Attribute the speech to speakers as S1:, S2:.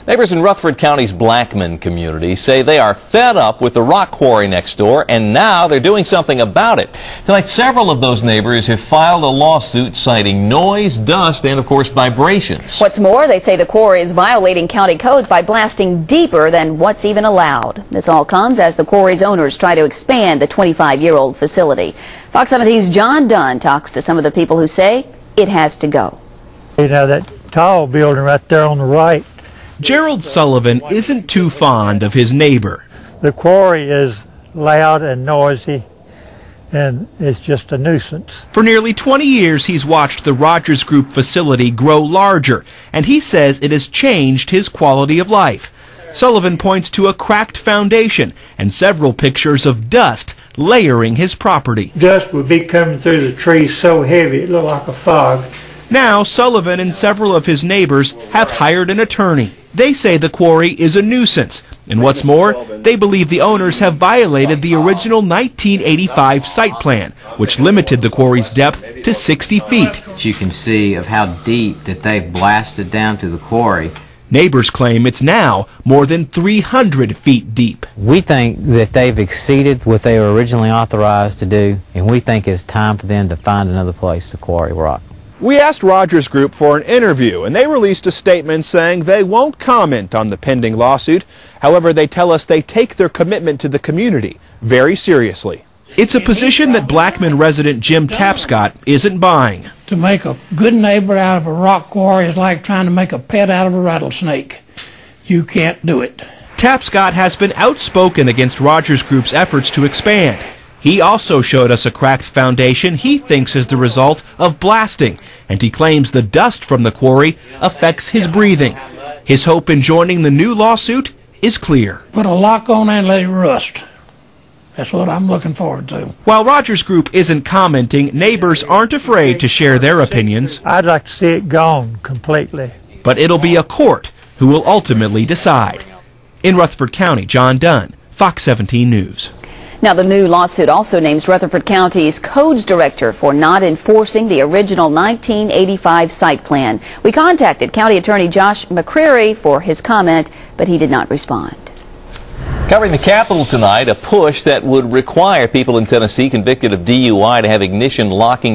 S1: Neighbors in Rutherford County's Blackman community say they are fed up with the rock quarry next door, and now they're doing something about it. Tonight, several of those neighbors have filed a lawsuit citing noise, dust, and, of course, vibrations.
S2: What's more, they say the quarry is violating county codes by blasting deeper than what's even allowed. This all comes as the quarry's owners try to expand the 25-year-old facility. Fox 17's John Dunn talks to some of the people who say it has to go.
S3: You know, that tall building right there on the right.
S4: Gerald Sullivan isn't too fond of his neighbor.
S3: The quarry is loud and noisy, and it's just a nuisance.
S4: For nearly 20 years, he's watched the Rogers Group facility grow larger, and he says it has changed his quality of life. Sullivan points to a cracked foundation and several pictures of dust layering his property.
S3: Dust would be coming through the trees so heavy it looked like a fog.
S4: Now, Sullivan and several of his neighbors have hired an attorney. They say the quarry is a nuisance, and what's more, they believe the owners have violated the original 1985 site plan, which limited the quarry's depth to 60 feet.
S5: You can see of how deep that they've blasted down to the quarry.
S4: Neighbors claim it's now more than 300 feet deep.
S6: We think that they've exceeded what they were originally authorized to do, and we think it's time for them to find another place to quarry rock.
S4: We asked Rogers Group for an interview, and they released a statement saying they won't comment on the pending lawsuit. However, they tell us they take their commitment to the community very seriously. It's a position that Blackman resident Jim Tapscott isn't buying.
S7: To make a good neighbor out of a rock quarry is like trying to make a pet out of a rattlesnake. You can't do it.
S4: Tapscott has been outspoken against Rogers Group's efforts to expand. He also showed us a cracked foundation he thinks is the result of blasting, and he claims the dust from the quarry affects his breathing. His hope in joining the new lawsuit is clear.
S7: Put a lock on and let it rust. That's what I'm looking forward to.
S4: While Rogers Group isn't commenting, neighbors aren't afraid to share their opinions.
S3: I'd like to see it gone completely.
S4: But it'll be a court who will ultimately decide. In Rutherford County, John Dunn, Fox 17 News.
S2: Now, the new lawsuit also names Rutherford County's codes director for not enforcing the original 1985 site plan. We contacted County Attorney Josh McCreary for his comment, but he did not respond.
S1: Covering the Capitol tonight, a push that would require people in Tennessee convicted of DUI to have ignition locking